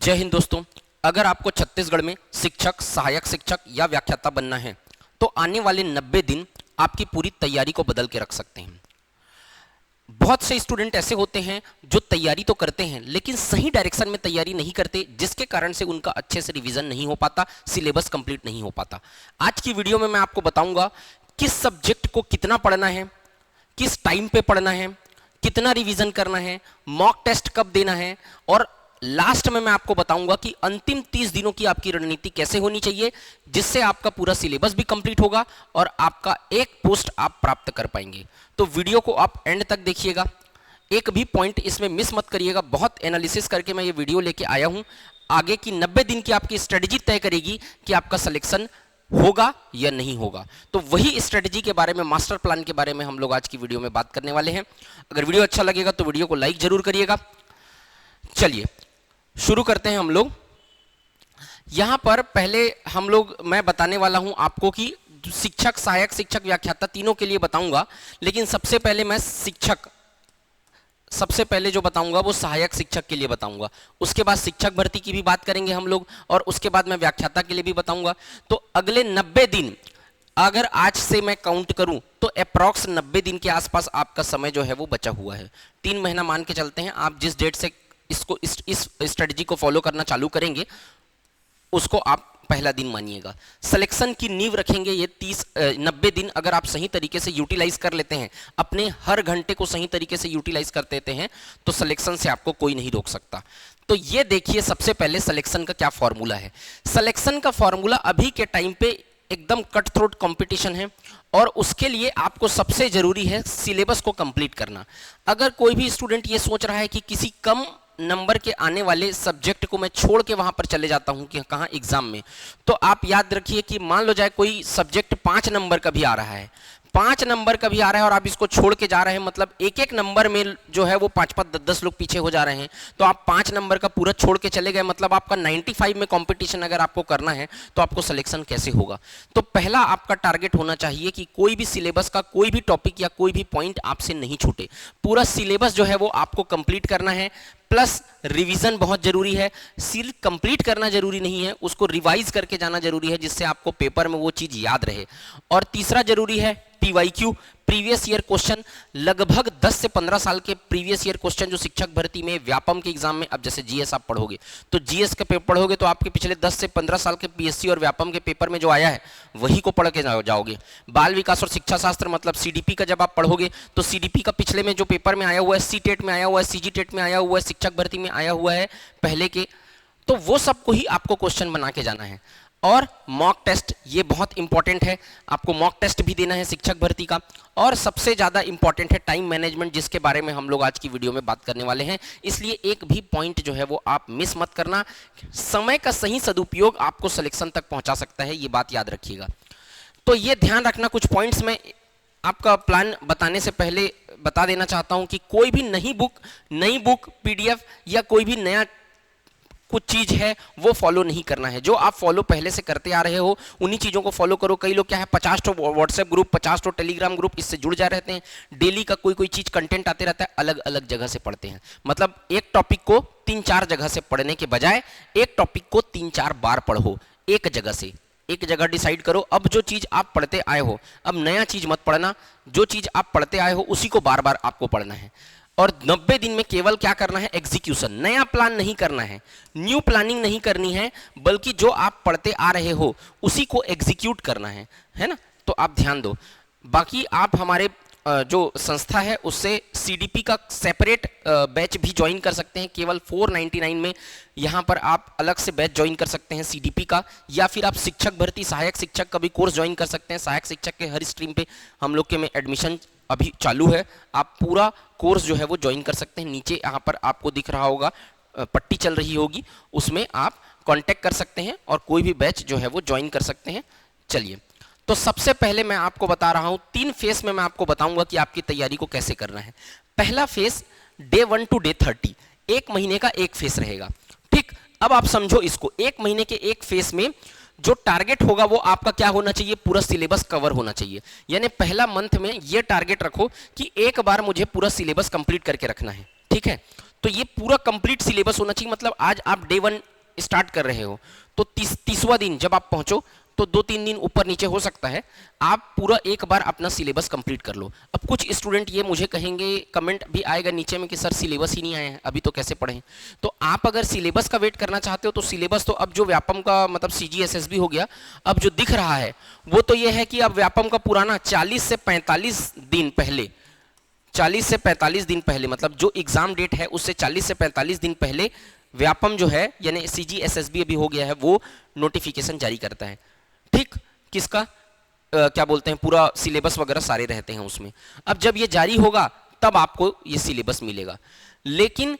जय हिंद दोस्तों। अगर आपको छत्तीसगढ़ में शिक्षक, सहायक शिक्षक या व्याख्याता बनना है तो आने वाले 90 दिन आपकी पूरी तैयारी को बदल के रख सकते हैं। बहुत से स्टूडेंट ऐसे होते हैं जो तैयारी तो करते हैं लेकिन सही डायरेक्शन में तैयारी नहीं करते, जिसके कारण से उनका अच्छे से रिवीजन नहीं हो पाता, सिलेबस कंप्लीट नहीं हो पाता। आज की वीडियो में मैं आपको बताऊंगा किस सब्जेक्ट को कितना पढ़ना है, किस टाइम पे पढ़ना है, कितना रिवीजन करना है, मॉक टेस्ट कब देना है, और लास्ट में मैं आपको बताऊंगा कि अंतिम 30 दिनों की आपकी रणनीति कैसे होनी चाहिए जिससे आपका पूरा सिलेबस भी कंप्लीट होगा और आपका एक पोस्ट आप प्राप्त कर पाएंगे। तो वीडियो को आप एंड तक देखिएगा, एक भी पॉइंट इसमें मिस मत करिएगा। बहुत एनालिसिस करके मैं ये वीडियो लेके आया हूं। आगे की 90 दिन की आपकी स्ट्रेटजी तय करेगी कि आपका सिलेक्शन होगा या नहीं होगा। तो वही स्ट्रेटजी के बारे में, मास्टर प्लान के बारे में हम लोग आज की वीडियो में बात करने वाले हैं। अगर वीडियो अच्छा लगेगा तो वीडियो को लाइक जरूर करिएगा। चलिए शुरू करते हैं हम लोग। यहां पर पहले मैं बताने वाला हूं आपको कि शिक्षक, सहायक शिक्षक, व्याख्याता तीनों के लिए बताऊंगा, लेकिन सबसे पहले जो बताऊंगा वो सहायक शिक्षक के लिए बताऊंगा। उसके बाद शिक्षक भर्ती की भी बात करेंगे हम लोग और उसके बाद मैं व्याख्याता के लिए भी बताऊंगा। तो अगले 90 दिन अगर आज से मैं काउंट करूं तो अप्रॉक्स 90 दिन के आसपास आपका समय जो है वो बचा हुआ है। 3 महीना मान के चलते हैं। आप जिस डेट से इस स्ट्रेटजी को फॉलो करना चालू करेंगे उसको आप पहला दिन मानिएगा। सिलेक्शन की नींव रखेंगे ये 90 दिन। अगर आप सही तरीके से यूटिलाइज कर लेते हैं, अपने हर घंटे को सही तरीके से यूटिलाइज कर देते हैं, तो सिलेक्शन से आपको कोई नहीं रोक सकता। तो ये देखिए, सबसे पहले सिलेक्शन का क्या फॉर्मूला है। सिलेक्शन का फॉर्मूला अभी के टाइम पे एकदम कट थ्रोट कंपटीशन है और उसके लिए आपको सबसे जरूरी है सिलेबस को कंप्लीट करना। अगर कोई भी स्टूडेंट ये सोच रहा है कि किसी कम नंबर के आने वाले सब्जेक्ट को मैं छोड़ के वहां पर चले जाता हूं कि कहां एग्जाम में, तो आप याद रखिए कि मान लो जाए कोई सब्जेक्ट 5 नंबर का भी आ रहा है, 5 नंबर का भी आ रहा है और आप इसको छोड़ के जा रहे हैं, मतलब एक एक नंबर में जो है वो 5-5, 10-10 लोग पीछे हो जा रहे हैं। तो आप 5 नंबर का पूरा छोड़ के चले गए, मतलब आपका 95 में कंपटीशन अगर आपको करना है तो आपको सिलेक्शन कैसे होगा। तो पहला आपका टारगेट होना चाहिए कि कोई भी सिलेबस का कोई भी टॉपिक या कोई भी पॉइंट आपसे नहीं छूटे। पूरा सिलेबस जो है वो आपको कंप्लीट करना है, प्लस रिवीजन बहुत जरूरी है। सिर्फ कंप्लीट करना जरूरी नहीं है, उसको रिवाइज करके जाना जरूरी है जिससे आपको पेपर में वो चीज याद रहे। और तीसरा जरूरी है PYQ, प्रीवियस ईयर क्वेश्चन। लगभग 10 से 15 साल के प्रीवियस ईयर क्वेश्चन जो शिक्षक भर्ती में, व्यापम के एग्जाम में, अब जैसे GS आप पढ़ोगे तो GS के पेपर पढ़ोगे तो आपके पिछले 10 से 15 साल के PSC और व्यापम के पेपर में जो आया है वही को पढ़ के जाओगे। बाल विकास और शिक्षा शास्त्र मतलब CDP का जब आप पढ़ोगे तो CDP का पिछले में जो पेपर में आया हुआ है, CTET में आया हुआ है, CGTET में आया हुआ है, शिक्षक भर्ती में आया हुआ है पहले के, तो वो सबको ही आपको क्वेश्चन बना के जाना है। और मॉक टेस्ट ये बहुत इंपॉर्टेंट है, आपको मॉक टेस्ट भी देना है शिक्षक भर्ती का। और सबसे ज्यादा इंपॉर्टेंट है टाइम मैनेजमेंट, जिसके बारे में हम लोग आज की वीडियो में बात करने वाले हैं। इसलिए एक भी पॉइंट जो है वो आप मिस मत करना। समय का सही सदुपयोग आपको सिलेक्शन तक पहुंचा सकता है, ये बात याद रखिएगा। तो ये ध्यान रखना। कुछ पॉइंट्स में आपका प्लान बताने से पहले बता देना चाहता हूं कि कोई भी नई बुक PDF या कोई भी नया कुछ चीज है वो फॉलो नहीं करना है। जो आप फॉलो पहले से करते आ रहे हो उन्हीं चीजों को फॉलो करो। कई लोग क्या है 50 तो व्हाट्सएप ग्रुप, 50 तो टेलीग्राम ग्रुप, इससे जुड़ जा रहते हैं। डेली का कोई चीज कंटेंट आते रहता है, अलग अलग जगह से पढ़ते हैं। मतलब एक टॉपिक को 3-4 जगह से पढ़ने के बजाय एक टॉपिक को 3-4 बार पढ़ो। एक जगह डिसाइड करो। अब जो चीज आप पढ़ते आए हो, अब नया चीज मत पढ़ना। जो चीज आप पढ़ते आए हो उसी को बार बार आपको पढ़ना है। और 90 दिन में केवल क्या करना है, एग्जीक्यूशन। नया प्लान नहीं करना है, न्यू प्लानिंग नहीं करनी है, बल्कि जो आप पढ़ते आ रहे हो उसी को एग्जीक्यूट करना है ना। तो आप ध्यान दो। बाकी आप हमारे जो संस्था है उससे CDP का सेपरेट बैच भी ज्वाइन कर सकते हैं। केवल 499 में यहाँ पर आप अलग से बैच ज्वाइन कर सकते हैं CDP का, या फिर आप शिक्षक भर्ती, सहायक शिक्षक का भी कोर्स ज्वाइन कर सकते हैं। सहायक शिक्षक के हर स्ट्रीम पे हम लोग के में एडमिशन अभी चालू है। आप पूरा कोर्स जो है वो ज्वाइन कर सकते हैं। नीचे यहाँ पर आपको दिख रहा होगा, पट्टी चल रही होगी, उसमें आप कांटेक्ट कर सकते हैं और कोई भी बैच जो है वो ज्वाइन कर सकते हैं। चलिए, तो सबसे पहले मैं आपको बता रहा हूं 3 फेस में मैं आपको बताऊंगा कि आपकी तैयारी को कैसे करना है। पहला फेस Day 1 to Day 30, 1 महीने का एक फेस रहेगा। ठीक, अब आप समझो इसको, 1 महीने के एक फेस में जो टारगेट होगा वो आपका क्या होना चाहिए, पूरा सिलेबस कवर होना चाहिए। यानी पहला मंथ में ये टारगेट रखो कि एक बार मुझे पूरा सिलेबस कंप्लीट करके रखना है। ठीक है, तो ये पूरा कंप्लीट सिलेबस होना चाहिए। मतलब आज आप Day 1 स्टार्ट कर रहे हो तो 30वां दिन जब आप पहुंचो तो 2-3 दिन ऊपर नीचे हो सकता है, आप पूरा एक बार अपना सिलेबस कंप्लीट कर लो। अब कुछ स्टूडेंट ये मुझे कहेंगे, कमेंट भी आएगा नीचे में कि सर सिलेबस ही नहीं आया है, अभी तो कैसे पढ़ें। तो आप अगर सिलेबस का वेट करना चाहते हो तो सिलेबस तो अब जो व्यापम का मतलब CGSSB हो गया, अब जो दिख रहा है वो तो ये है कि अब व्यापम का पुराना 40 से 45 दिन पहले, 40 से 45 दिन पहले, मतलब जो एग्जाम डेट है उससे 40 से 45 दिन पहले व्यापम जो है यानी CGSSB अभी हो गया है, वो नोटिफिकेशन जारी करता है। ठीक, किसका क्या बोलते हैं, पूरा सिलेबस वगैरह सारे रहते हैं उसमें। अब जब ये जारी होगा तब आपको ये सिलेबस मिलेगा। लेकिन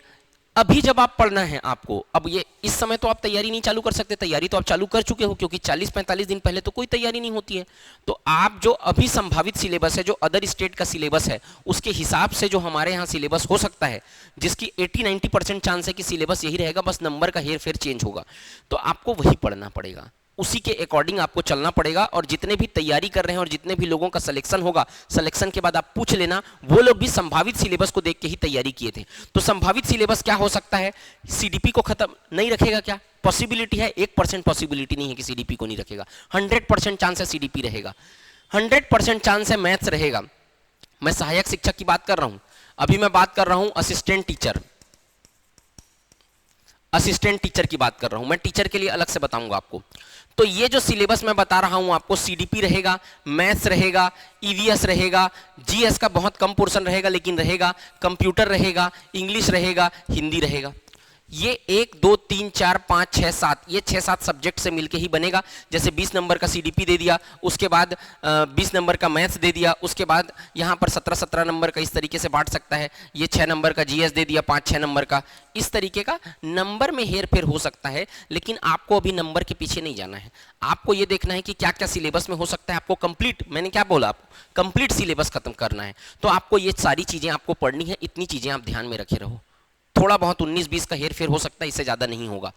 अभी जब आप पढ़ना है आपको, अब ये इस समय तो आप तैयारी नहीं चालू कर सकते, तैयारी तो आप चालू कर चुके हो क्योंकि 40-45 दिन पहले तो कोई तैयारी नहीं होती है। तो आप जो अभी संभावित सिलेबस है, जो अदर स्टेट का सिलेबस है, उसके हिसाब से जो हमारे यहाँ सिलेबस हो सकता है, जिसकी 80-90% चांस है कि सिलेबस यही रहेगा, बस नंबर का हेर फेर चेंज होगा, तो आपको वही पढ़ना पड़ेगा, उसी के अकॉर्डिंग आपको चलना पड़ेगा। और जितने भी तैयारी कर रहे हैं और जितने भी लोगों का सिलेक्शन होगा, सिलेक्शन के बाद आप पूछ लेना, वो लोग भी संभावित सिलेबस को देख के ही तैयारी किए थे। तो संभावित सिलेबस क्या हो सकता है, CDP को खत्म नहीं रखेगा क्या, पॉसिबिलिटी है, 1% पॉसिबिलिटी नहीं है कि CDP को नहीं रखेगा, 100% चांस है CDP रहेगा, 100% चांस है मैथ्स रहेगा। मैं सहायक शिक्षक की बात कर रहा हूं, अभी मैं बात कर रहा हूं असिस्टेंट टीचर की बात कर रहा हूं, मैं टीचर के लिए अलग से बताऊंगा आपको। तो ये जो सिलेबस मैं बता रहा हूं आपको, CDP रहेगा, मैथ्स रहेगा, EVS रहेगा, GS का बहुत कम पोर्शन रहेगा लेकिन रहेगा, कंप्यूटर रहेगा, इंग्लिश रहेगा, हिंदी रहेगा। ये 1 2 3 4 5 6 7 ये 6-7 सब्जेक्ट से मिलके ही बनेगा। जैसे 20 नंबर का CDP दे दिया, उसके बाद 20 नंबर का मैथ्स दे दिया, उसके बाद यहाँ पर 17-17 नंबर का इस तरीके से बांट सकता है, ये 6 नंबर का GS दे दिया, 5-6 नंबर का, इस तरीके का नंबर में हेर फेर हो सकता है। लेकिन आपको अभी नंबर के पीछे नहीं जाना है, आपको ये देखना है कि क्या क्या सिलेबस में हो सकता है। आपको कंप्लीट, मैंने क्या बोला, आपको कंप्लीट सिलेबस खत्म करना है। तो आपको ये सारी चीजें आपको पढ़नी है, इतनी चीजें आप ध्यान में रखे रहो। थोड़ा बहुत 19-20 का हेर फेर हो सकता है, इससे ज्यादा नहीं होगा।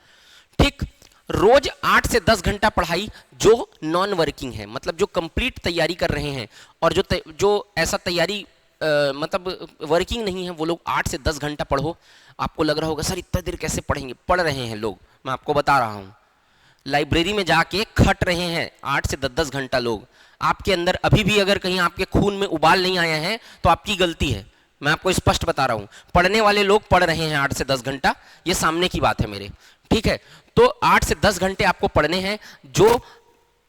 ठीक, रोज 8 से 10 घंटा पढ़ाई जो नॉन वर्किंग है, मतलब जो कंप्लीट तैयारी कर रहे हैं और जो ऐसा तैयारी मतलब वर्किंग नहीं है, वो लोग 8 से 10 घंटा पढ़ो। आपको लग रहा होगा सर इतना देर कैसे पढ़ेंगे, पढ़ रहे हैं लोग, मैं आपको बता रहा हूं, लाइब्रेरी में जाके खट रहे हैं 8 से 10 घंटा लोग। आपके अंदर अभी भी अगर कहीं आपके खून में उबाल नहीं आया है तो आपकी गलती है, मैं आपको स्पष्ट बता रहा हूं। पढ़ने वाले लोग पढ़ रहे हैं 8 से 10 घंटा, ये सामने की बात है मेरे, ठीक है। तो 8 से 10 घंटे आपको पढ़ने हैं जो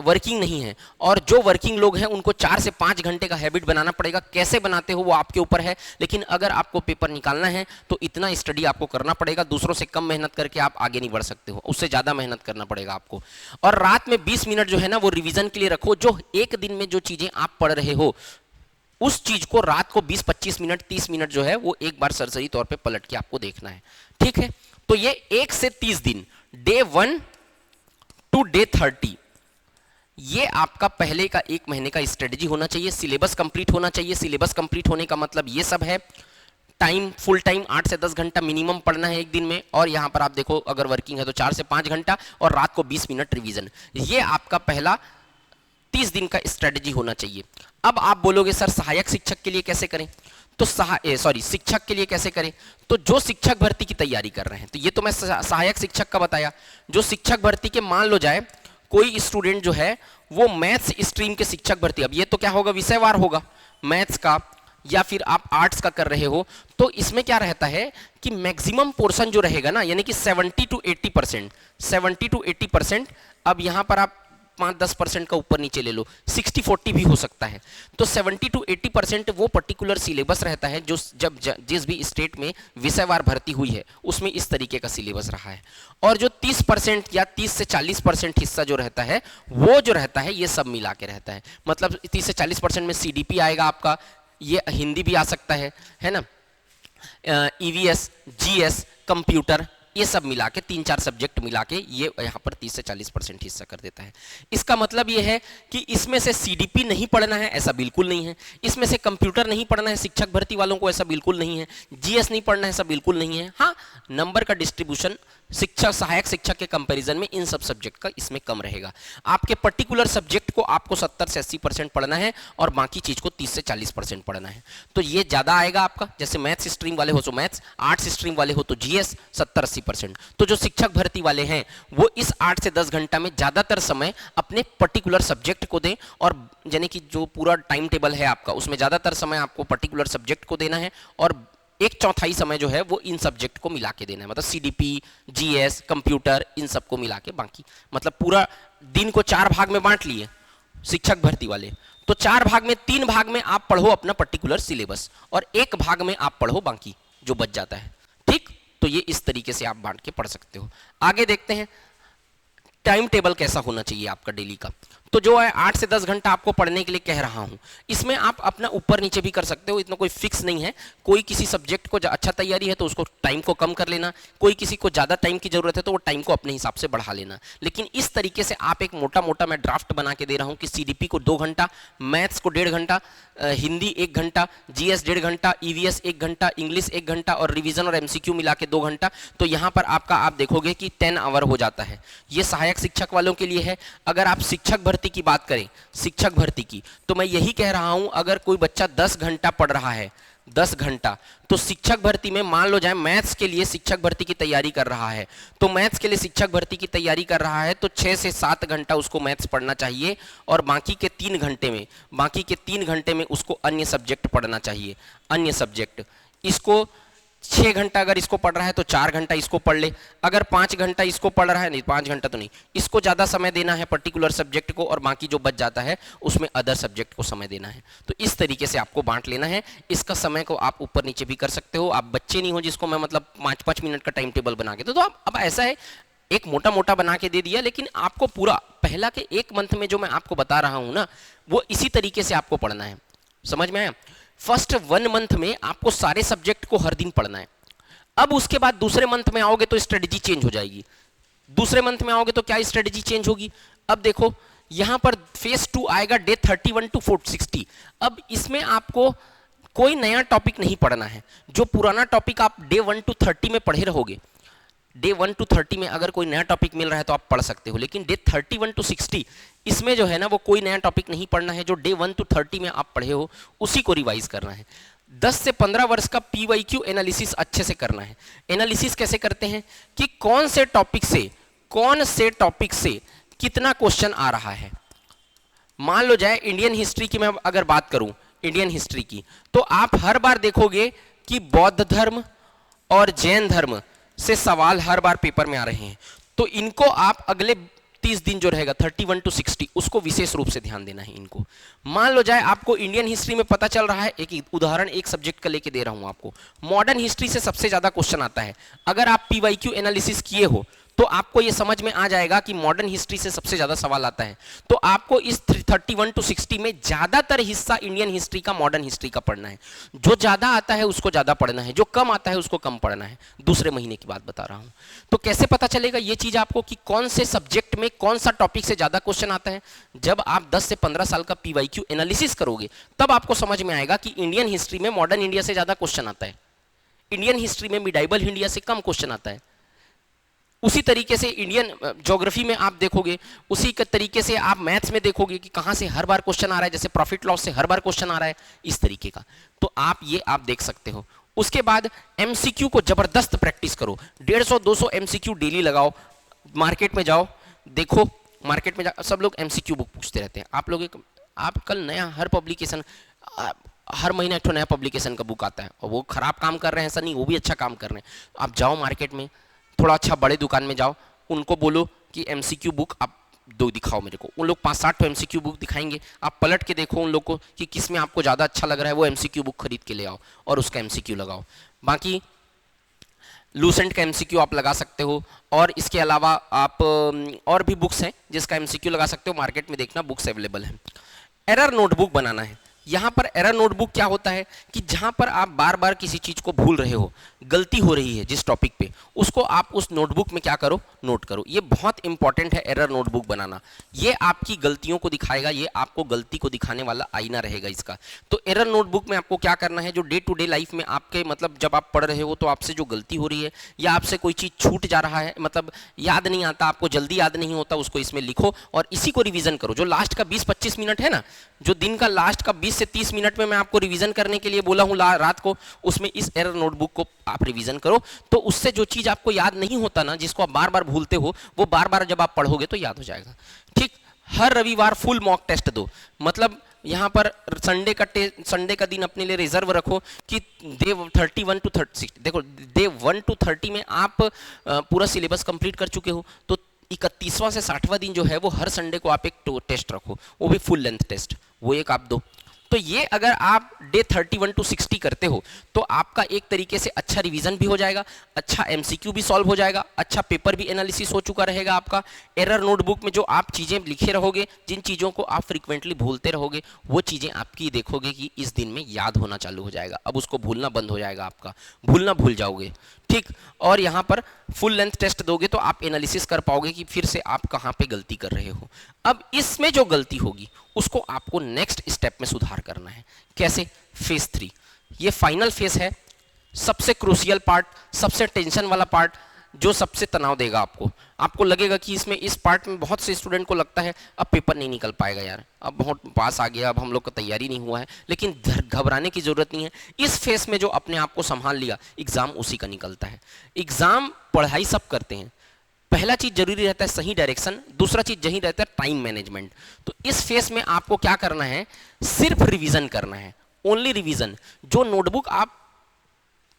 वर्किंग नहीं है, और जो वर्किंग लोग हैं उनको 4 से 5 घंटे का हैबिट बनाना पड़ेगा। कैसे बनाते हो वो आपके ऊपर है, लेकिन अगर आपको पेपर निकालना है तो इतना स्टडी आपको करना पड़ेगा। दूसरों से कम मेहनत करके आप आगे नहीं बढ़ सकते हो, उससे ज़्यादा मेहनत करना पड़ेगा आपको। और रात में 20 मिनट जो है ना वो रिवीजन के लिए रखो। जो एक दिन में जो चीज़ें आप पढ़ रहे हो उस चीज को रात को 20-25 मिनट 30 मिनट जो है वो एक बार सरसरी तौर पे पलट के आपको देखना है, ठीक है। तो ये 1 से 30 दिन, डे 1 टू डे 30, ये आपका पहले का 1 महीने का स्ट्रेटजी होना चाहिए। सिलेबस कंप्लीट होना चाहिए। सिलेबस कंप्लीट होने का मतलब ये सब है, टाइम फुल टाइम 8 से 10 घंटा मिनिमम पढ़ना है एक दिन में, और यहां पर आप देखो अगर वर्किंग है तो 4 से 5 घंटा, और रात को 20 मिनट रिवीजन। ये आपका पहला 30 दिन का स्ट्रेटजी होना चाहिए। अब आप बोलोगे सर सहायक शिक्षक के लिए कैसे करें, तो शिक्षक के लिए कैसे करें। तो जो शिक्षक भर्ती की तैयारी कर रहे हैं, तो ये तो मैं सहायक शिक्षक का बताया। जो शिक्षक भर्ती के, मान लो जाए कोई स्टूडेंट जो है वो मैथ्स स्ट्रीम के शिक्षक भर्ती, अब ये तो क्या होगा, विषयवार होगा, मैथ्स का या फिर आप आर्ट्स का कर रहे हो, तो इसमें क्या रहता है कि मैक्सिमम पोर्शन जो रहेगा ना, यानी कि 70 to 80%, अब यहां पर आप 5-10% का ऊपर नीचे ले लो, 60-40 भी हो सकता है। तो 70 to 80% वो पर्टिकुलर सिलेबस रहता है जो जिस भी स्टेट में विषयवार भर्ती हुई है उसमें इस तरीके का सिलेबस रहा है। और जो 30% या 30 से 40% हिस्सा जो रहता है वो जो रहता है ये सब मिला के रहता है। मतलब 30 से 40% में CDP आएगा आपका, ये हिंदी भी आ सकता है ना, EVS, GS, कंप्यूटर, ये सब मिला के 3-4 सब्जेक्ट मिला के ये यहाँ पर 30 से 40% हिस्सा कर देता है। इसका मतलब ये है कि इसमें से CDP नहीं पढ़ना है, ऐसा बिल्कुल नहीं है। इसमें से कंप्यूटर नहीं पढ़ना है शिक्षक भर्ती वालों को, ऐसा बिल्कुल नहीं है। GS नहीं पढ़ना है, ऐसा बिल्कुल नहीं है। हाँ, नंबर का डिस्ट्रीब्यूशन शिक्षक सहायक शिक्षक के कंपैरिजन में इन सब सब्जेक्ट का इसमें कम रहेगा। आपके पर्टिकुलर सब्जेक्ट को आपको 70 से 80% पढ़ना है और बाकी चीज को 30 से 40% पढ़ना है। तो ये ज्यादा आएगा आपका। जैसे मैथ्स स्ट्रीम वाले हो तो मैथ्स, आर्ट्स स्ट्रीम वाले हो तो GS 70-80 70-80%। तो जो शिक्षक भर्ती वाले हैं वो इस 8 से 10 घंटा में ज़्यादातर समय अपने पर्टिकुलर सब्जेक्ट को दें, और यानी कि जो पूरा टाइम टेबल है आपका उसमें ज़्यादातर समय आपको पर्टिकुलर सब्जेक्ट को देना है, और 1/4 समय जो है वो इन सब्जेक्ट को मिला के देना है, मतलब सीडीपी, जीएस, कंप्यूटर, इन सबको मिला के बाकी, मतलब पूरा दिन को 4 भाग में बांट लिए शिक्षक भर्ती वाले, तो 4 भाग में 3 भाग में आप पढ़ो अपना पर्टिकुलर सिलेबस, और 1 भाग में आप पढ़ो बाकी जो बच जाता है। ठीक, तो ये इस तरीके से आप बांट के पढ़ सकते हो। आगे देखते हैं टाइम टेबल कैसा होना चाहिए आपका डेली का। तो जो है 8 से 10 घंटा आपको पढ़ने के लिए कह रहा हूं, इसमें आप अपना ऊपर नीचे भी कर सकते हो, इतना कोई फिक्स नहीं है। कोई किसी सब्जेक्ट को अच्छा तैयारी है तो उसको टाइम को कम कर लेना, कोई किसी को ज़्यादा टाइम की जरूरत है तो वो टाइम को अपने हिसाब से बढ़ा लेना। लेकिन इस तरीके से आप एक मोटा मोटा मैं ड्राफ्ट बना के दे रहा हूँ कि सीडीपी को 2 घंटा, मैथ्स को 1.5 घंटा, हिंदी 1 घंटा, जीएस 1.5 घंटा, ईवीएस 1 घंटा, इंग्लिश 1 घंटा और रिवीजन और एमसीक्यू मिला के 2 घंटा। तो यहाँ पर आपका आप देखोगे कि 10 आवर हो जाता है। ये सहायक शिक्षक वालों के लिए है। अगर आप शिक्षक भर्ती की बात करें, शिक्षक भर्ती की, तो मैं यही कह रहा हूं अगर कोई बच्चा 10 घंटा पढ़ रहा है, 10 घंटा, तो शिक्षक भर्ती में मान लो जाए मैथ्स के लिए शिक्षक भर्ती की तैयारी कर रहा है, तो मैथ्स के लिए शिक्षक भर्ती की तैयारी कर रहा है तो 6 से 7 घंटा उसको मैथ्स पढ़ना चाहिए, और बाकी के 3 घंटे में उसको अन्य सब्जेक्ट पढ़ना चाहिए। अन्य सब्जेक्ट इसको 6 घंटा अगर इसको पढ़ रहा है तो 4 घंटा इसको पढ़ ले। अगर 5 घंटा इसको पढ़ रहा है, नहीं 5 घंटा तो नहीं, इसको ज़्यादा समय देना है पर्टिकुलर सब्जेक्ट को, और बाकी जो बच जाता है उसमें अदर सब्जेक्ट को समय देना है। तो इस तरीके से आपको बांट लेना है। इसका समय को आप ऊपर नीचे भी कर सकते हो। आप बच्चे नहीं हो जिसको मैं मतलब 5-5 मिनट का टाइम टेबल बना के तो आप अब ऐसा है एक मोटा मोटा बना के दे दिया, लेकिन आपको पूरा पहला के 1 मंथ में जो मैं आपको बता रहा हूँ ना, वो इसी तरीके से आपको पढ़ना है। समझ में आया? फर्स्ट 1 मंथ में आपको सारे सब्जेक्ट को हर दिन पढ़ना है। अब उसके बाद दूसरे मंथ में आओगे तो स्ट्रेटजी चेंज हो जाएगी। दूसरे मंथ में आओगे तो क्या स्ट्रेटजी चेंज होगी? अब देखो यहां पर फेज 2 आएगा डे 31 टू 460। अब इसमें आपको कोई नया टॉपिक नहीं पढ़ना है। जो पुराना टॉपिक आप डे 1 टू 30 में पढ़े रहोगे, डे 1 टू 30 में अगर कोई नया टॉपिक मिल रहा है तो आप पढ़ सकते हो, लेकिन डे 31 टू 60 इसमें जो है ना वो कोई नया टॉपिक नहीं पढ़ना है। जो डे 1 टू 30 में आप पढ़े हो उसी को रिवाइज करना है। 10 से 15 वर्ष का पीवाईक्यू एनालिसिस अच्छे से करना है। एनालिसिस कैसे करते हैं कि कौन से टॉपिक से कितना क्वेश्चन आ रहा है। मान लो जाए इंडियन हिस्ट्री की मैं अगर बात करूं, इंडियन हिस्ट्री की, तो आप हर बार देखोगे कि बौद्ध धर्म और जैन धर्म से सवाल हर बार पेपर में आ रहे हैं। तो इनको आप अगले 30 दिन जो रहेगा 31 टू 60 उसको विशेष रूप से ध्यान देना है इनको। मान लो जाए आपको इंडियन हिस्ट्री में पता चल रहा है, एक उदाहरण एक सब्जेक्ट का लेके दे रहा हूं आपको, मॉडर्न हिस्ट्री से सबसे ज्यादा क्वेश्चन आता है। अगर आप पीवाईक्यू एनालिसिस किए हो तो आपको यह समझ में आ जाएगा कि मॉडर्न हिस्ट्री से सबसे ज्यादा सवाल आता है। तो आपको इस 31 टू 60 में ज्यादातर हिस्सा इंडियन हिस्ट्री का, मॉडर्न हिस्ट्री का पढ़ना है। जो ज्यादा आता है उसको ज्यादा पढ़ना है, जो कम आता है उसको कम पढ़ना है। दूसरे महीने की बात बता रहा हूं। तो कैसे पता चलेगा ये चीज आपको कि कौन से सब्जेक्ट में कौन सा टॉपिक से ज्यादा क्वेश्चन आता है? जब आप 10 से 15 साल का पीवाईक्यू एनालिसिस करोगे तब आपको समझ में आएगा कि इंडियन हिस्ट्री में मॉडर्न इंडिया से ज्यादा क्वेश्चन आता है, इंडियन हिस्ट्री में मिडाइवल इंडिया से कम क्वेश्चन आता है। उसी तरीके से इंडियन ज्योग्राफी में आप देखोगे, उसी के तरीके से आप मैथ्स में देखोगे कि कहां से हर बार क्वेश्चन आ रहा है, जैसे प्रॉफिट लॉस से हर बार क्वेश्चन आ रहा है, इस तरीके का। तो आप ये आप देख सकते हो। उसके बाद एमसीक्यू को जबरदस्त प्रैक्टिस करो। 150-200 एमसीक्यू डेली लगाओ। मार्केट में जाओ, देखो मार्केट में सब लोग एमसीक्यू बुक पूछते रहते हैं। आप कल नया हर पब्लिकेशन, हर महीने एक नया पब्लिकेशन का बुक आता है, और वो खराब काम कर रहे हैं ऐसा नहीं, वो भी अच्छा काम कर रहे हैं। आप जाओ मार्केट में, थोड़ा अच्छा बड़े दुकान में जाओ, उनको बोलो कि एमसीक्यू बुक आप 2 दिखाओ मेरे को। उन लोग 5-7 एमसीक्यू बुक दिखाएंगे। आप पलट के देखो उन लोग को कि किस में आपको ज़्यादा अच्छा लग रहा है, वो एमसीक्यू बुक खरीद के ले आओ और उसका एमसीक्यू लगाओ। बाकी लूसेंट का एमसीक्यू आप लगा सकते हो, और इसके अलावा आप और भी बुक्स हैं जिसका एमसीक्यू लगा सकते हो। मार्केट में देखना बुक्स अवेलेबल हैं। एरर नोटबुक बनाना है। यहाँ पर एरर नोटबुक क्या होता है कि जहाँ पर आप बार बार किसी चीज़ को भूल रहे हो, गलती हो रही है जिस टॉपिक पे, उसको आप उस नोटबुक में क्या करो, नोट करो। ये बहुत इंपॉर्टेंट है एरर नोटबुक बनाना। ये आपकी गलतियों को दिखाएगा, ये आपको गलती को दिखाने वाला आईना रहेगा इसका। तो एरर नोटबुक में आपको क्या करना है, जो डे टू डे लाइफ में आपके मतलब जब आप पढ़ रहे हो तो आपसे जो गलती हो रही है या आपसे कोई चीज़ छूट जा रहा है, मतलब याद नहीं आता, आपको जल्दी याद नहीं होता, उसको इसमें लिखो और इसी को रिविजन करो। जो लास्ट का 20-25 मिनट है ना, जो दिन का लास्ट का 20 से 30 मिनट में मैं आपको रिवीजन करने के लिए बोला हूँ रात को, उसमें इस एरर नोटबुक को आप रिवीजन करो, तो उससे जो चीज आपको याद नहीं होता ना, जिसको आप बार बार भूलते हो, वो बार बार जब आप पढ़ोगे तो याद हो जाएगा। ठीक, हर रविवार फुल मॉक टेस्ट दो, मतलब यहाँ पर संडे का दिन अपने लिए रिजर्व रखो कि डे 31 टू 36, देखो डे 1 टू 30 में आप पूरा सिलेबस कंप्लीट कर चुके हो, तो 31वां से 60वां दिन जो है वो हर संडे को आप एक टेस्ट रखो, वो भी फुल लेंथ टेस्ट, वो एक आप दो। तो ये अगर आप डे 31 टू 60 करते हो तो आपका एक तरीके से अच्छा रिवीजन भी हो जाएगा, अच्छा एमसीक्यू भी सॉल्व हो जाएगा, अच्छा पेपर भी एनालिसिस हो चुका रहेगा आपका। एरर नोटबुक में जो आप चीज़ें लिखे रहोगे, जिन चीज़ों को आप फ्रीक्वेंटली भूलते रहोगे, वो चीज़ें आपकी देखोगे कि इस दिन में याद होना चालू हो जाएगा, अब उसको भूलना बंद हो जाएगा, आपका भूलना भूल जाओगे। ठीक, और यहाँ पर फुल लेंथ टेस्ट दोगे तो आप एनालिसिस कर पाओगे कि फिर से आप कहाँ पे गलती कर रहे हो। अब इसमें जो गलती होगी उसको आपको नेक्स्ट स्टेप में सुधार करना है। कैसे? फेज 3, ये फाइनल फेज है, सबसे क्रूशियल पार्ट, सबसे टेंशन वाला पार्ट, जो सबसे तनाव देगा आपको। आपको लगेगा कि इसमें इस पार्ट में बहुत से स्टूडेंट को लगता है अब पेपर नहीं निकल पाएगा यार, अब बहुत पास आ गया, अब हम लोग का तैयारी नहीं हुआ है, लेकिन घबराने की जरूरत नहीं है। इस फेस में जो अपने आप को संभाल लिया, एग्जाम उसी का निकलता है। एग्जाम पढ़ाई सब करते हैं, पहला चीज जरूरी रहता है सही डायरेक्शन, दूसरा चीज यही रहता है टाइम मैनेजमेंट। तो इस फेस में आपको क्या करना है? सिर्फ रिवीजन करना है, ओनली रिवीजन। जो नोटबुक आप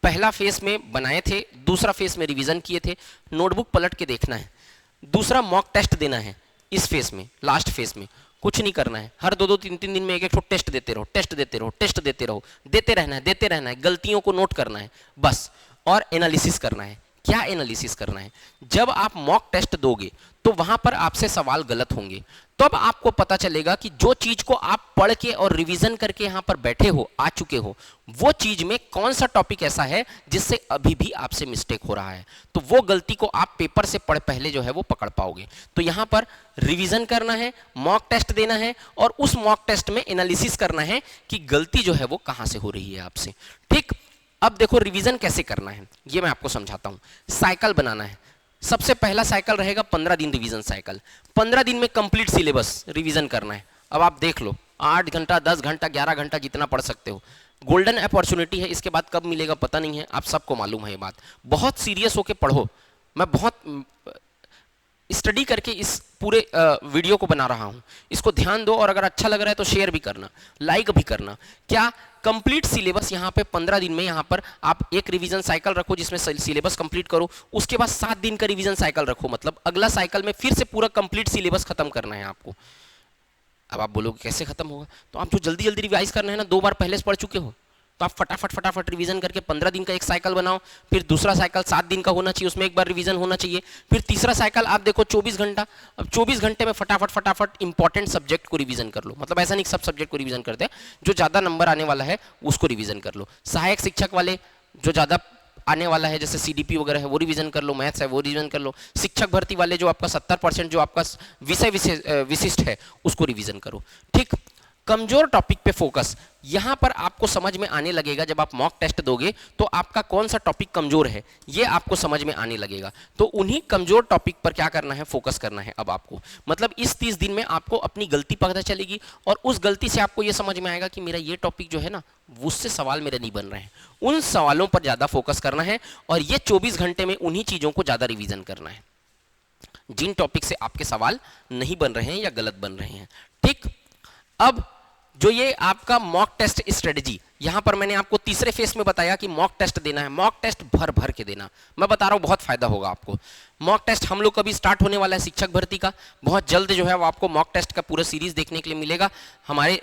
पहला फेस में बनाए थे, दूसरा फेस में रिवीजन किए थे, नोटबुक पलट के देखना है। दूसरा मॉक टेस्ट देना है इस फेस में, लास्ट फेस में कुछ नहीं करना है, हर 2-2 3-3 दिन में एक टेस्ट देते रहो, टेस्ट देते रहो, टेस्ट देते रहो, देते रहना है, गलतियों को नोट करना है बस, और एनालिसिस करना है। क्या एनालिसिस करना है? जब आप मॉक टेस्ट दोगे तो वहां पर आपसे सवाल गलत होंगे, तब आपको पता चलेगा कि जो चीज को आप पढ़ के और रिवीजन करके यहां पर बैठे हो, आ चुके हो, वो चीज में कौन सा टॉपिक ऐसा है जिससे अभी भी आपसे मिस्टेक हो रहा है, तो वो गलती को आप पेपर से पढ़ पहले जो है वो पकड़ पाओगे। तो यहां पर रिवीजन करना है, मॉक टेस्ट देना है, और उस मॉक टेस्ट में एनालिसिस करना है कि गलती जो है वो कहां से हो रही है आपसे। ठीक, अब देखो रिवीजन कैसे करना है, ये मैं आपको समझाता हूं। साइकिल बनाना है। सबसे पहला साइकिल रहेगा 15 दिन रिवीजन साइकिल। 15 दिन में कंप्लीट सिलेबस रिवीजन करना है। अब आप देख लो, 8 घंटा, 10 घंटा, 11 घंटा, जितना पढ़ सकते हो। गोल्डन अपॉर्चुनिटी है, इसके बाद कब मिलेगा पता नहीं है, आप सबको मालूम है ये बात। बहुत सीरियस होके पढ़ो, मैं बहुत स्टडी करके इस पूरे वीडियो को बना रहा हूं, इसको ध्यान दो, और अगर अच्छा लग रहा है तो शेयर भी करना, लाइक भी करना। क्या? कंप्लीट सिलेबस यहाँ पे 15 दिन में यहाँ पर आप एक रिवीजन साइकिल रखो जिसमें सिलेबस कंप्लीट करो, उसके बाद 7 दिन का रिवीजन साइकिल रखो, मतलब अगला साइकिल में फिर से पूरा कंप्लीट सिलेबस खत्म करना है आपको। अब आप बोलोगे कैसे खत्म होगा? तो आप जो जल्दी जल्दी रिवाइज करना है ना, 2 बार पहले से पढ़ चुके हो, तो आप फटाफट रिवीजन करके 15 दिन का एक साइकिल बनाओ, फिर दूसरा साइकिल 7 दिन का होना चाहिए, उसमें एक बार रिवीजन होना चाहिए, फिर तीसरा साइकिल आप देखो 24 घंटा। अब 24 घंटे में फटाफट इंपॉर्टेंट सब्जेक्ट को रिवीजन कर लो, मतलब ऐसा नहीं सब सब्जेक्ट को रिवीजन करते हैं, जो ज़्यादा नंबर आने वाला है उसको रिवीजन कर लो। सहायक शिक्षक वाले जो ज़्यादा आने वाला है, जैसे सीडीपी वगैरह है, वो रिवीजन कर लो, मैथ्स है वो रिवीजन कर लो। शिक्षक भर्ती वाले जो आपका 70% जो आपका विषय विशिष्ट है उसको रिवीजन करो। ठीक, कमजोर टॉपिक पे फोकस। यहां पर आपको समझ में आने लगेगा, जब आप मॉक टेस्ट दोगे तो आपका कौन सा टॉपिक कमजोर है ये आपको समझ में आने लगेगा। तो उन्हीं कमजोर टॉपिक पर क्या करना है? फोकस करना है अब आपको। मतलब इस 30 दिन में आपको अपनी गलती पता चलेगी, और उस गलती से आपको ये समझ में आएगा कि मेरा ये टॉपिक जो है ना, उससे सवाल मेरे नहीं बन रहे हैं, उन सवालों पर ज्यादा फोकस करना है, और ये 24 घंटे में उन्हीं चीजों को ज्यादा रिवीजन करना है जिन टॉपिक से आपके सवाल नहीं बन रहे हैं या गलत बन रहे हैं। ठीक, अब जो ये आपका मॉक टेस्ट स्ट्रेटजी, यहां पर मैंने आपको तीसरे फेस में बताया कि मॉक टेस्ट देना है, मॉक टेस्ट भर भर के देना। मैं बता रहा हूं बहुत फायदा होगा आपको। मॉक टेस्ट हम लोग का भी स्टार्ट होने वाला है शिक्षक भर्ती का, बहुत जल्द जो है वो आपको मॉक टेस्ट का पूरा सीरीज देखने के लिए मिलेगा। हमारे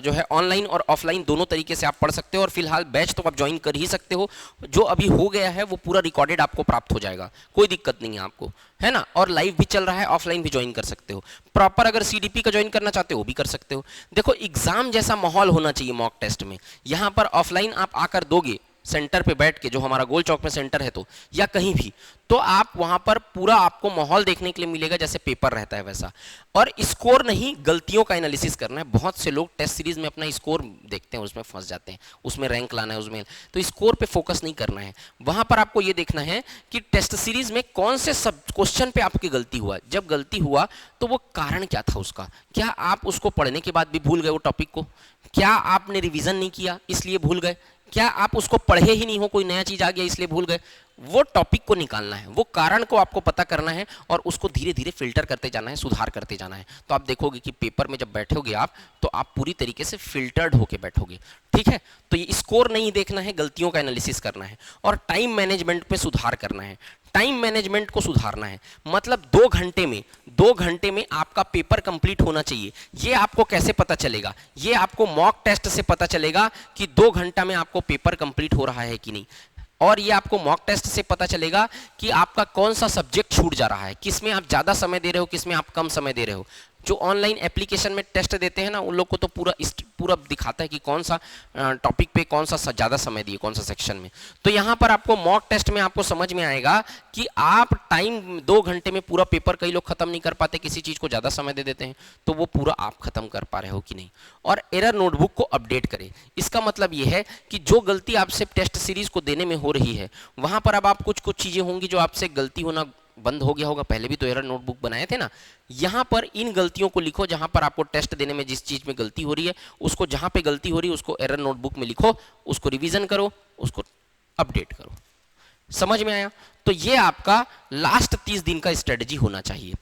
जो है ऑनलाइन और ऑफलाइन दोनों तरीके से आप पढ़ सकते हो, और फिलहाल बैच तो आप ज्वाइन कर ही सकते हो। जो अभी हो गया है वो पूरा रिकॉर्डेड आपको प्राप्त हो जाएगा, कोई दिक्कत नहीं है आपको, है ना। और लाइव भी चल रहा है, ऑफलाइन भी ज्वाइन कर सकते हो। प्रॉपर अगर सीडीपी का ज्वाइन करना चाहते हो वो भी कर सकते हो। देखो एग्जाम जैसा माहौल होना चाहिए मॉक टेस्ट में। यहाँ पर ऑफलाइन आप आकर दोगे, सेंटर पे बैठ के, जो हमारा गोल चौक में सेंटर है तो, या कहीं भी, तो आप वहां पर पूरा आपको माहौल देखने के लिए मिलेगा जैसे पेपर रहता है वैसा। और स्कोर नहीं, गलतियों का एनालिसिस करना है। बहुत से लोग टेस्ट सीरीज में अपना स्कोर देखते हैं, उसमें फंस जाते हैं, उसमें रैंक लाना है उसमें, तो स्कोर पे फोकस नहीं करना है। वहां पर आपको ये देखना है कि टेस्ट सीरीज में कौन से सब क्वेश्चन पे आपकी गलती हुआ, जब गलती हुआ तो वो कारण क्या था उसका। क्या आप उसको पढ़ने के बाद भी भूल गए वो टॉपिक को? क्या आपने रिवीजन नहीं किया इसलिए भूल गए? क्या आप उसको पढ़े ही नहीं हो, कोई नया चीज आ गया इसलिए भूल गए? वो टॉपिक को निकालना है, वो कारण को आपको पता करना है और उसको धीरे धीरे फिल्टर करते जाना है, सुधार करते जाना है। तो आप देखोगे कि पेपर में जब बैठोगे आप, तो आप पूरी तरीके से फिल्टर्ड होके बैठोगे। ठीक है, तो ये स्कोर नहीं देखना है, गलतियों का एनालिसिस करना है और टाइम मैनेजमेंट पे सुधार करना है। टाइम मैनेजमेंट को सुधारना है, मतलब 2 घंटे में आपका पेपर कंप्लीट होना चाहिए। ये आपको कैसे पता चलेगा? ये आपको मॉक टेस्ट से पता चलेगा कि 2 घंटा में आपको पेपर कंप्लीट हो रहा है कि नहीं। और ये आपको मॉक टेस्ट से पता चलेगा कि आपका कौन सा सब्जेक्ट छूट जा रहा है, किस में आप ज़्यादा समय दे रहे हो, किस में आप कम समय दे रहे हो। जो ऑनलाइन एप्लीकेशन में टेस्ट देते हैं ना, उन लोग को तो पूरा दिखाता है कि कौन सा टॉपिक पे कौन सा ज़्यादा समय दिए, कौन सा सेक्शन में। तो यहाँ पर आपको मॉक टेस्ट में आपको समझ में आएगा कि आप टाइम 2 घंटे में पूरा पेपर, कई लोग खत्म नहीं कर पाते, किसी चीज़ को ज़्यादा समय दे देते हैं, तो वो पूरा आप खत्म कर पा रहे हो कि नहीं। और एरर नोटबुक को अपडेट करें। इसका मतलब ये है कि जो गलती आपसे टेस्ट सीरीज को देने में हो रही है, वहाँ पर अब आप कुछ चीज़ें होंगी जो आपसे गलती होना बंद हो गया होगा। पहले भी तो एरर नोटबुक बनाए थे ना। यहाँ पर इन गलतियों को लिखो, जहाँ पर आपको टेस्ट देने में जिस चीज़ में गलती हो रही है, उसको, जहाँ पे गलती हो रही है उसको एरर नोटबुक में लिखो, उसको रिवीजन करो, उसको अपडेट करो। समझ में आया? तो ये आपका लास्ट 30 दिन का स्ट्रेटजी होना चाहिए।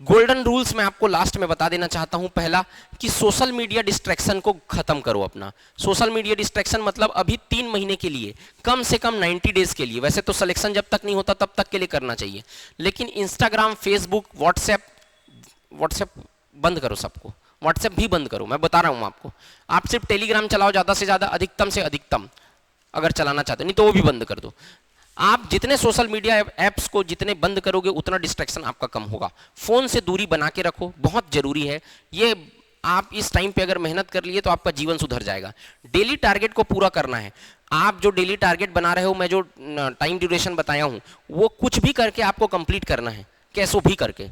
गोल्डन रूल्स मैं आपको लास्ट में बता देना चाहता हूं। पहला, कि सोशल मीडिया डिस्ट्रैक्शन को खत्म करो अपना। सोशल मीडिया डिस्ट्रैक्शन मतलब अभी 3 महीने के लिए, कम से कम 90 डेज के लिए, वैसे तो सिलेक्शन जब तक नहीं होता तब तक के लिए करना चाहिए, लेकिन इंस्टाग्राम, फेसबुक, व्हाट्सएप बंद करो सबको। व्हाट्सएप भी बंद करो, मैं बता रहा हूं आपको। आप सिर्फ टेलीग्राम चलाओ ज़्यादा से ज़्यादा, अधिकतम से अधिकतम अगर चलाना चाहते हो, नहीं तो वो भी बंद कर दो। आप जितने सोशल मीडिया ऐप्स को जितने बंद करोगे उतना डिस्ट्रैक्शन आपका कम होगा। फोन से दूरी बना के रखो, बहुत जरूरी है ये। आप इस टाइम पे अगर मेहनत कर लिए तो आपका जीवन सुधर जाएगा। डेली टारगेट को पूरा करना है। आप जो डेली टारगेट बना रहे हो, मैं जो टाइम ड्यूरेशन बताया हूं, वो कुछ भी करके आपको कंप्लीट करना है, कैसो भी करके,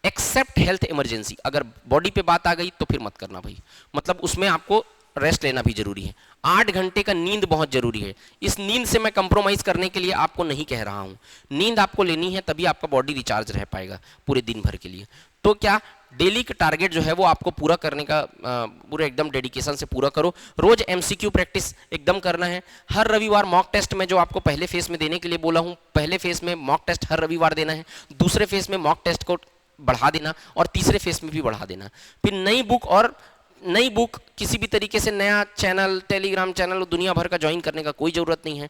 एक्सेप्ट हेल्थ इमरजेंसी। अगर बॉडी पे बात आ गई तो फिर मत करना भाई, मतलब उसमें आपको रेस्ट लेना भी जरूरी है। 8 घंटे का नींद बहुत जरूरी है। इस नींद से मैं कंप्रोमाइज करने के लिए आपको नहीं कह रहा हूं। नींद आपको लेनी है, तभी आपका बॉडी रिचार्ज रह पाएगा पूरे दिन भर के लिए। तो क्या, डेली का टारगेट जो है वो आपको पूरा करने का पूरे एकदम डेडिकेशन से पूरा करो। रोज एमसीक्यू प्रैक्टिस एकदम करना है। हर रविवार मॉक टेस्ट में जो आपको पहले फेज में देने के लिए बोला हूं, पहले फेज में मॉक टेस्ट हर रविवार देना है, दूसरे फेज में मॉक टेस्ट को बढ़ा देना और तीसरे फेज में भी बढ़ा देना। फिर नई बुक किसी भी तरीके से नया चैनल, टेलीग्राम चैनल दुनिया भर का ज्वाइन करने का कोई ज़रूरत नहीं है।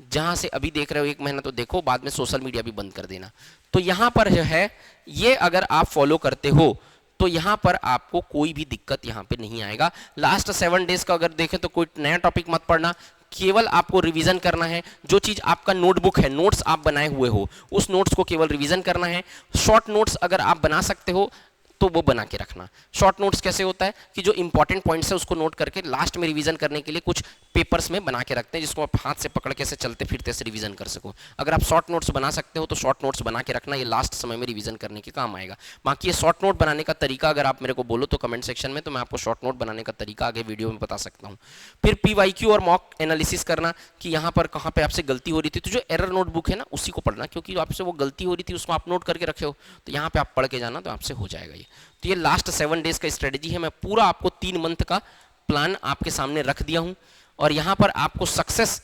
जहां से अभी देख रहे हो 1 महीना तो देखो, बाद में सोशल मीडिया भी बंद कर देना। तो यहाँ पर जो है ये अगर आप फॉलो करते हो तो यहाँ पर आपको कोई भी दिक्कत यहाँ पे नहीं आएगा। लास्ट 7 डेज का अगर देखें तो कोई नया टॉपिक मत पढ़ना, केवल आपको रिवीजन करना है। जो चीज आपका नोटबुक है, नोट्स आप बनाए हुए हो, उस नोट्स को केवल रिवीजन करना है। शॉर्ट नोट्स अगर आप बना सकते हो तो वो बना के रखना। शॉर्ट नोट्स कैसे होता है कि जो इंपॉर्टेंट पॉइंट्स है उसको नोट करके लास्ट में रिवीजन करने के लिए कुछ पेपर्स में बना के रखते हैं, जिसको आप हाथ से पकड़ के से चलते फिरते से रिवीजन कर सको। अगर आप शॉर्ट नोट्स बना सकते हो तो शॉर्ट नोट्स बना के रखना, ये लास्ट समय में रिवीजन करने के काम आएगा। बाकी ये शॉर्ट नोट बनाने का तरीका अगर आप मेरे को बोलो तो कमेंट सेक्शन में, तो मैं आपको शॉर्ट नोट बनाने का तरीका आगे वीडियो में बता सकता हूँ। फिर PYQ और मॉक एनालिसिस करना कि यहाँ पर कहाँ पे आपसे गलती हो रही थी। तो जो एरर नोटबुक है ना, उसी को पढ़ना, क्योंकि आपसे वो गलती हो रही थी उसको आप नोट करके रखे हो, तो यहाँ पे आप पढ़ के जाना तो आपसे हो जाएगा ये। तो ये लास्ट 7 डेज का स्ट्रेटजी है। मैं पूरा आपको 3 मंथ का प्लान आपके सामने रख दिया हूं और यहां पर आपको सक्सेस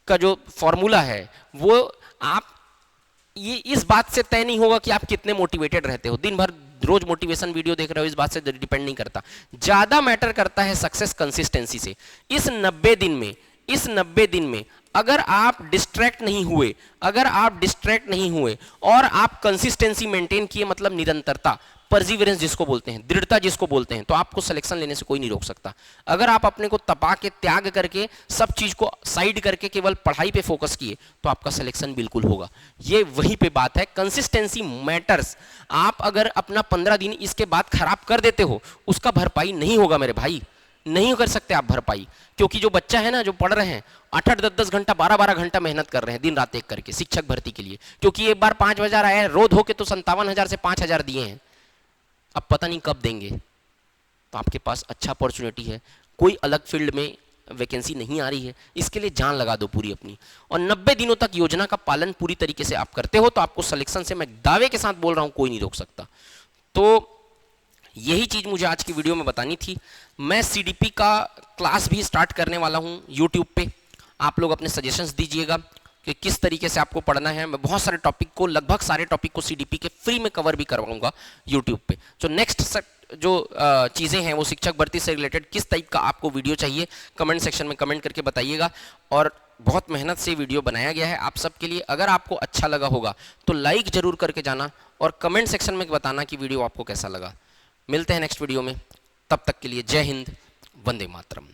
का जो फॉर्मूला है वो आप, ये इस बात से तय नहीं होगा कि आप कितने मोटिवेटेड रहते हो, दिन भर रोज मोटिवेशन वीडियो देख रहे हो, इस बात से डिपेंड नहीं करता। ज्यादा मैटर करता है सक्सेस कंसिस्टेंसी से। इस 90 दिन में अगर आप डिस्ट्रैक्ट नहीं हुए और आप कंसिस्टेंसी मेंटेन किए, मतलब निरंतरता, परसिवरेंस जिसको बोलते हैं, दृढ़ता जिसको बोलते हैं, तो आपको सिलेक्शन लेने से कोई नहीं रोक सकता। अगर आप अपने को तपा के, त्याग करके, सब चीज को साइड करके केवल पढ़ाई पे फोकस किए तो आपका सिलेक्शन बिल्कुल होगा। ये वहीं पे बात है, कंसिस्टेंसी मैटर्स। आप अगर अपना 15 दिन इसके बाद खराब कर देते हो, उसका भरपाई नहीं होगा मेरे भाई। नहीं कर सकते आप भरपाई, क्योंकि जो बच्चा है ना, जो पढ़ रहे हैं 8-8, 10-10 घंटा, 12-12 घंटा मेहनत कर रहे हैं दिन रात एक करके शिक्षक भर्ती के लिए, क्योंकि एक बार 5,000 आया है, रोध होके तो 57,000 से 5,000 दिए हैं, अब पता नहीं कब देंगे। तो आपके पास अच्छा अपॉर्चुनिटी है, कोई अलग फील्ड में वैकेंसी नहीं आ रही है, इसके लिए जान लगा दो पूरी अपनी, और 90 दिनों तक योजना का पालन पूरी तरीके से आप करते हो तो आपको सिलेक्शन से, मैं दावे के साथ बोल रहा हूं, कोई नहीं रोक सकता। तो यही चीज मुझे आज की वीडियो में बतानी थी। मैं सीडीपी का क्लास भी स्टार्ट करने वाला हूं यूट्यूब पे, आप लोग अपने सजेशंस दीजिएगा कि किस तरीके से आपको पढ़ना है। मैं बहुत सारे टॉपिक को, लगभग सारे टॉपिक को सीडीपी के फ्री में कवर भी करवाऊंगा यूट्यूब पे। जो नेक्स्ट जो चीज़ें हैं वो शिक्षक भर्ती से रिलेटेड किस टाइप का आपको वीडियो चाहिए, कमेंट सेक्शन में कमेंट करके बताइएगा। और बहुत मेहनत से वीडियो बनाया गया है आप सबके लिए, अगर आपको अच्छा लगा होगा तो लाइक जरूर करके जाना और कमेंट सेक्शन में बताना कि वीडियो आपको कैसा लगा। मिलते हैं नेक्स्ट वीडियो में, तब तक के लिए जय हिंद, वंदे मातरम।